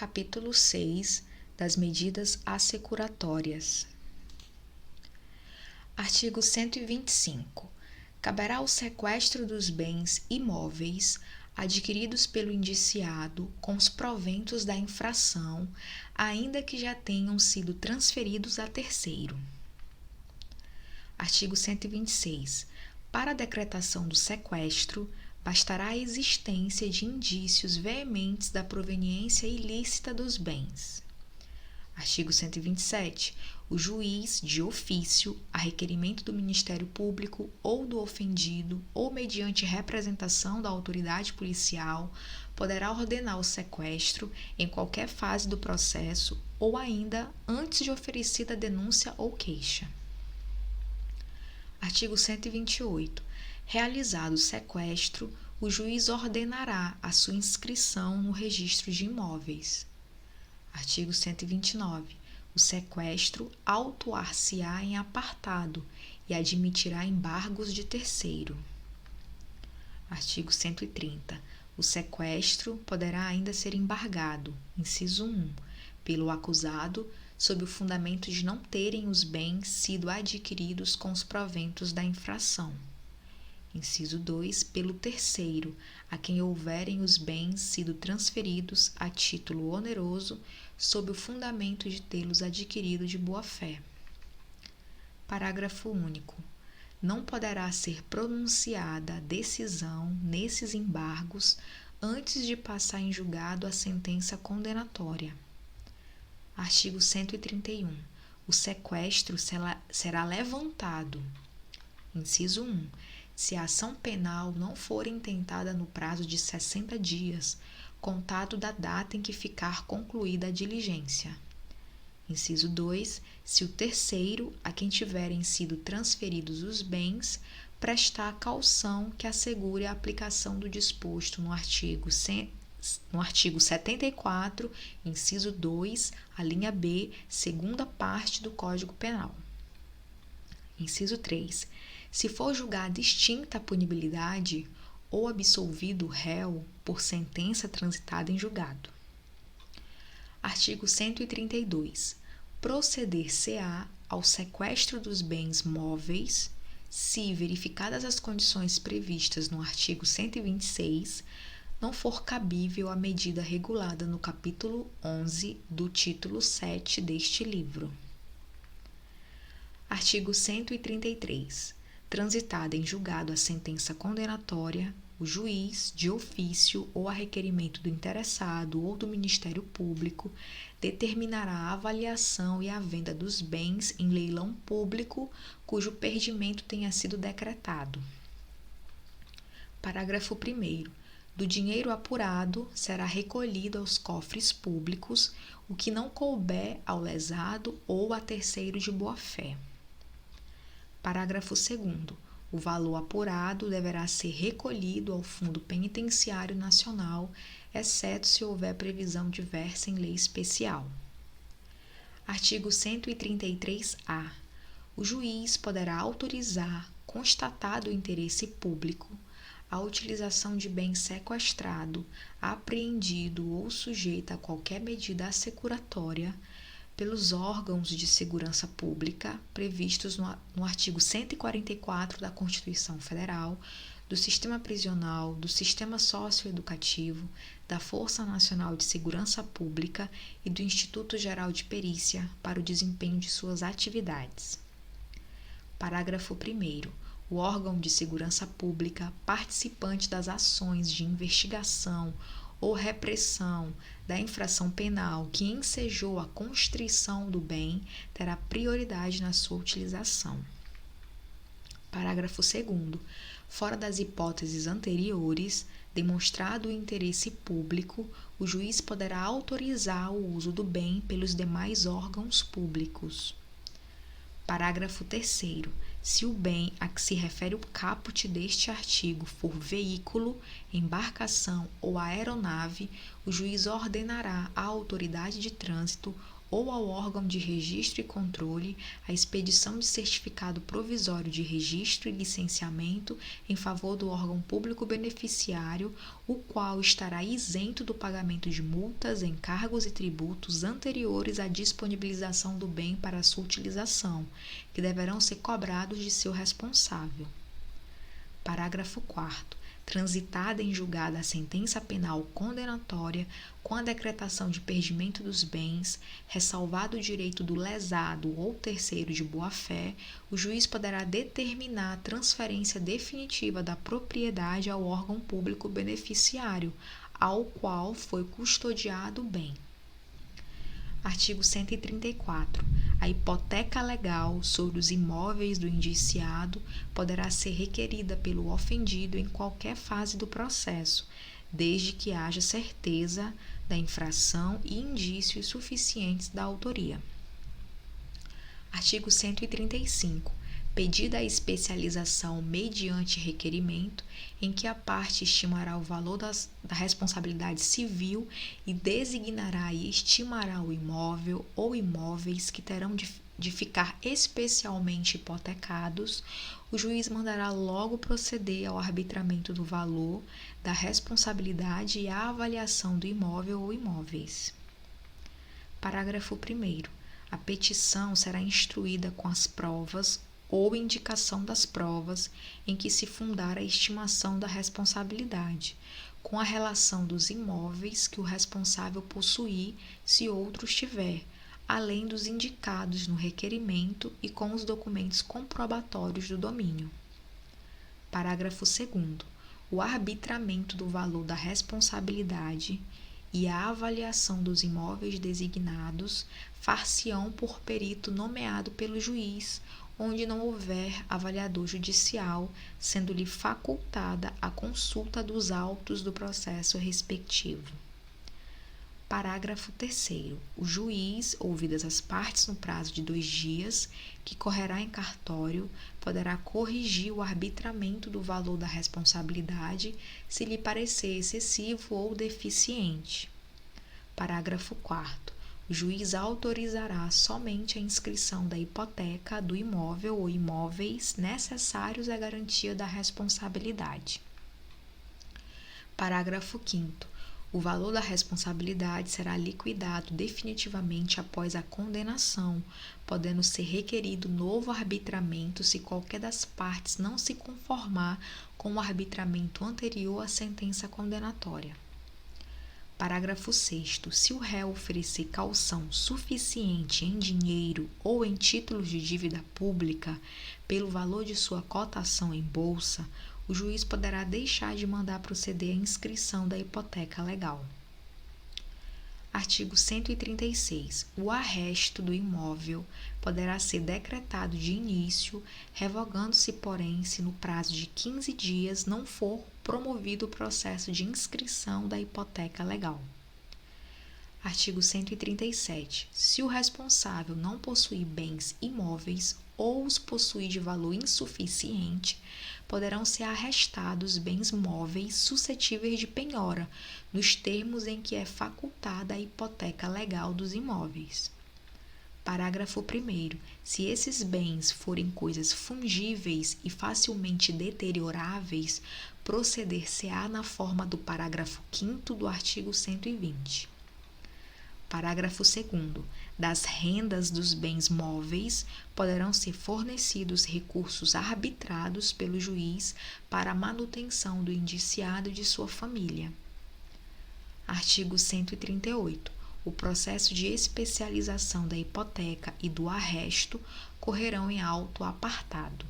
Capítulo 6 das medidas assecuratórias. Artigo 125. Caberá o sequestro dos bens imóveis adquiridos pelo indiciado com os proventos da infração, ainda que já tenham sido transferidos a terceiro. Artigo 126. Para a decretação do sequestro, bastará a existência de indícios veementes da proveniência ilícita dos bens. Artigo 127. O juiz, de ofício, a requerimento do Ministério Público ou do ofendido, ou mediante representação da autoridade policial, poderá ordenar o sequestro em qualquer fase do processo ou ainda antes de oferecida a denúncia ou queixa. Artigo 128. Realizado o sequestro, o juiz ordenará a sua inscrição no registro de imóveis. Artigo 129. O sequestro autuar-se-á em apartado e admitirá embargos de terceiro. Artigo 130. O sequestro poderá ainda ser embargado, inciso 1, pelo acusado, sob o fundamento de não terem os bens sido adquiridos com os proventos da infração. Inciso 2, pelo terceiro, a quem houverem os bens sido transferidos a título oneroso, sob o fundamento de tê-los adquirido de boa-fé. Parágrafo único. Não poderá ser pronunciada a decisão nesses embargos antes de passar em julgado a sentença condenatória. Artigo 131. O sequestro será levantado. Inciso 1. Se a ação penal não for intentada no prazo de 60 dias, contado da data em que ficar concluída a diligência. Inciso 2. Se o terceiro, a quem tiverem sido transferidos os bens, prestar a caução que assegure a aplicação do disposto no artigo 74, inciso 2, a linha B, segunda parte do Código Penal. Inciso 3. Se for julgada extinta a punibilidade ou absolvido o réu por sentença transitada em julgado. Artigo 132. Proceder-se-á ao sequestro dos bens móveis se, verificadas as condições previstas no artigo 126, não for cabível a medida regulada no capítulo 11 do título 7 deste livro. Artigo 133. Transitada em julgado a sentença condenatória, o juiz, de ofício ou a requerimento do interessado ou do Ministério Público, determinará a avaliação e a venda dos bens em leilão público cujo perdimento tenha sido decretado. Parágrafo 1º. Do dinheiro apurado será recolhido aos cofres públicos o que não couber ao lesado ou a terceiro de boa-fé. Parágrafo 2º. O valor apurado deverá ser recolhido ao Fundo Penitenciário Nacional, exceto se houver previsão diversa em lei especial. Artigo 133-A. O juiz poderá autorizar, constatado o interesse público, a utilização de bem sequestrado, apreendido ou sujeito a qualquer medida assecuratória pelos órgãos de segurança pública previstos no artigo 144 da Constituição Federal, do Sistema Prisional, do Sistema Socioeducativo, da Força Nacional de Segurança Pública e do Instituto Geral de Perícia para o desempenho de suas atividades. Parágrafo 1º. O órgão de segurança pública participante das ações de investigação ou repressão da infração penal que ensejou a constrição do bem terá prioridade na sua utilização. Parágrafo 2º. Fora das hipóteses anteriores, demonstrado o interesse público, o juiz poderá autorizar o uso do bem pelos demais órgãos públicos. Parágrafo 3º. Se o bem a que se refere o caput deste artigo for veículo, embarcação ou aeronave, o juiz ordenará à autoridade de trânsito ou ao órgão de registro e controle a expedição de certificado provisório de registro e licenciamento em favor do órgão público beneficiário, o qual estará isento do pagamento de multas, encargos e tributos anteriores à disponibilização do bem para sua utilização, que deverão ser cobrados de seu responsável. Parágrafo 4º. Transitada em julgado a sentença penal condenatória, com a decretação de perdimento dos bens, ressalvado o direito do lesado ou terceiro de boa-fé, o juiz poderá determinar a transferência definitiva da propriedade ao órgão público beneficiário, ao qual foi custodiado o bem. Artigo 134. A hipoteca legal sobre os imóveis do indiciado poderá ser requerida pelo ofendido em qualquer fase do processo, desde que haja certeza da infração e indícios suficientes da autoria. Artigo 135. Pedida a especialização mediante requerimento, em que a parte estimará o valor da responsabilidade civil e designará e estimará o imóvel ou imóveis que terão de ficar especialmente hipotecados, o juiz mandará logo proceder ao arbitramento do valor, da responsabilidade e à avaliação do imóvel ou imóveis. Parágrafo 1º. A petição será instruída com as provas ou indicação das provas em que se fundar a estimação da responsabilidade, com a relação dos imóveis que o responsável possuir, se outros tiver, além dos indicados no requerimento e com os documentos comprobatórios do domínio. Parágrafo 2º. O arbitramento do valor da responsabilidade e a avaliação dos imóveis designados far-se-ão por perito nomeado pelo juiz, onde não houver avaliador judicial, sendo-lhe facultada a consulta dos autos do processo respectivo. Parágrafo 3º. O juiz, ouvidas as partes no prazo de 2 dias, que correrá em cartório, poderá corrigir o arbitramento do valor da responsabilidade, se lhe parecer excessivo ou deficiente. Parágrafo 4º. O juiz autorizará somente a inscrição da hipoteca do imóvel ou imóveis necessários à garantia da responsabilidade. Parágrafo 5º. O valor da responsabilidade será liquidado definitivamente após a condenação, podendo ser requerido novo arbitramento se qualquer das partes não se conformar com o arbitramento anterior à sentença condenatória. Parágrafo 6º. Se o réu oferecer caução suficiente em dinheiro ou em títulos de dívida pública pelo valor de sua cotação em bolsa, o juiz poderá deixar de mandar proceder à inscrição da hipoteca legal. Artigo 136. O arresto do imóvel poderá ser decretado de início, revogando-se, porém, se no prazo de 15 dias não for promovido o processo de inscrição da hipoteca legal. Artigo 137. Se o responsável não possuir bens imóveis ou os possuir de valor insuficiente, poderão ser arrestados bens móveis suscetíveis de penhora, nos termos em que é facultada a hipoteca legal dos imóveis. Parágrafo 1º. Se esses bens forem coisas fungíveis e facilmente deterioráveis, proceder-se-á na forma do parágrafo 5º do artigo 120. Parágrafo 2º. Das rendas dos bens móveis poderão ser fornecidos recursos arbitrados pelo juiz para a manutenção do indiciado e de sua família. Artigo 138. O processo de especialização da hipoteca e do arresto correrão em auto apartado.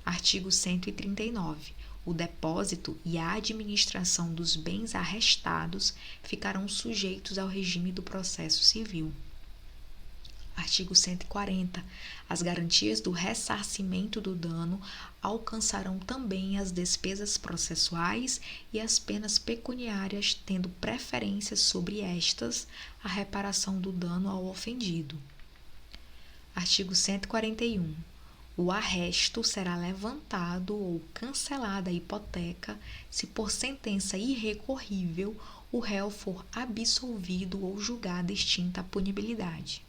Artigo 139. O depósito e a administração dos bens arrestados ficarão sujeitos ao regime do processo civil. Artigo 140. As garantias do ressarcimento do dano alcançarão também as despesas processuais e as penas pecuniárias, tendo preferência sobre estas a reparação do dano ao ofendido. Artigo 141. O arresto será levantado ou cancelada a hipoteca se por sentença irrecorrível o réu for absolvido ou julgado extinta a punibilidade.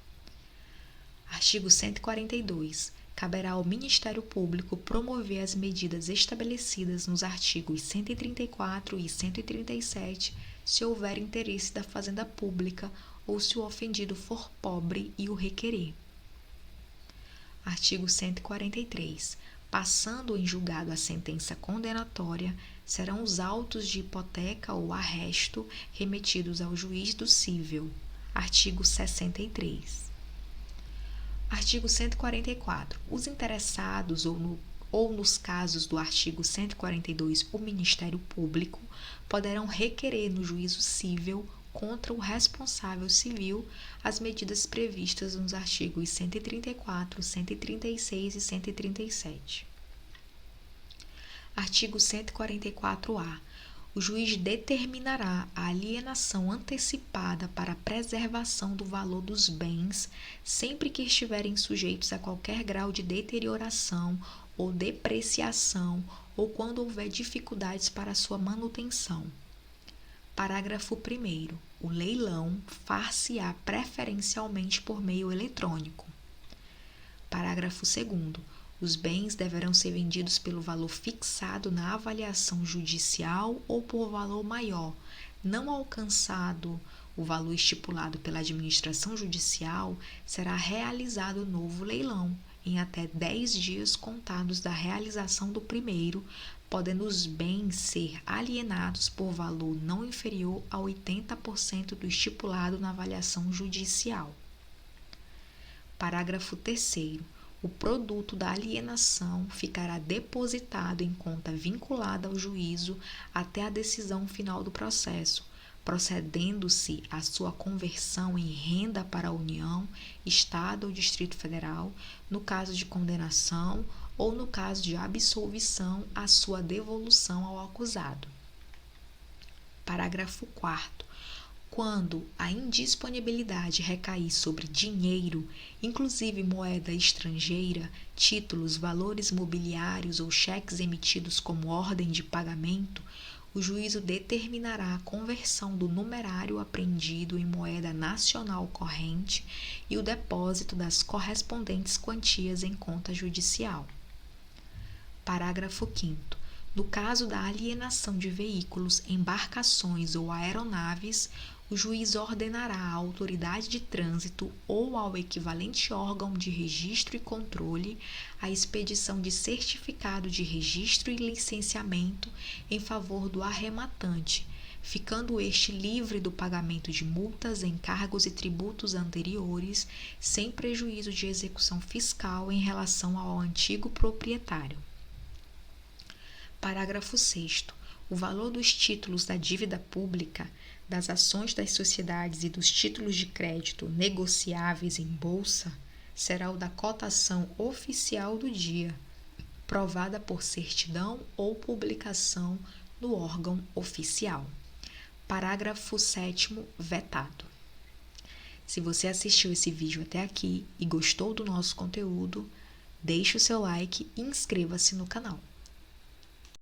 Artigo 142. Caberá ao Ministério Público promover as medidas estabelecidas nos artigos 134 e 137, se houver interesse da Fazenda Pública ou se o ofendido for pobre e o requerer. Artigo 143. Passando em julgado a sentença condenatória, serão os autos de hipoteca ou arresto remetidos ao juiz do cível. Artigo 63. Artigo 144. Os interessados ou nos casos do artigo 142, o Ministério Público, poderão requerer no juízo cível contra o responsável civil as medidas previstas nos artigos 134, 136 e 137. Artigo 144-A. O juiz determinará a alienação antecipada para a preservação do valor dos bens, sempre que estiverem sujeitos a qualquer grau de deterioração ou depreciação ou quando houver dificuldades para sua manutenção. Parágrafo 1º. O leilão far-se-á preferencialmente por meio eletrônico. Parágrafo 2º. Os bens deverão ser vendidos pelo valor fixado na avaliação judicial ou por valor maior, não alcançado o valor estipulado pela administração judicial, será realizado novo leilão, em até 10 dias contados da realização do primeiro, podendo os bens ser alienados por valor não inferior a 80% do estipulado na avaliação judicial. Parágrafo 3º. O produto da alienação ficará depositado em conta vinculada ao juízo até a decisão final do processo, procedendo-se à sua conversão em renda para a União, Estado ou Distrito Federal, no caso de condenação ou no caso de absolvição, a sua devolução ao acusado. Parágrafo 4º. Quando a indisponibilidade recair sobre dinheiro, inclusive moeda estrangeira, títulos, valores mobiliários ou cheques emitidos como ordem de pagamento, o juízo determinará a conversão do numerário apreendido em moeda nacional corrente e o depósito das correspondentes quantias em conta judicial. Parágrafo 5º. No caso da alienação de veículos, embarcações ou aeronaves, o juiz ordenará à autoridade de trânsito ou ao equivalente órgão de registro e controle a expedição de certificado de registro e licenciamento em favor do arrematante, ficando este livre do pagamento de multas, encargos e tributos anteriores, sem prejuízo de execução fiscal em relação ao antigo proprietário. Parágrafo 6º. O valor dos títulos da dívida pública, das ações das sociedades e dos títulos de crédito negociáveis em bolsa será o da cotação oficial do dia, provada por certidão ou publicação no órgão oficial. Parágrafo 7º, vetado. Se você assistiu esse vídeo até aqui e gostou do nosso conteúdo, deixe o seu like e inscreva-se no canal.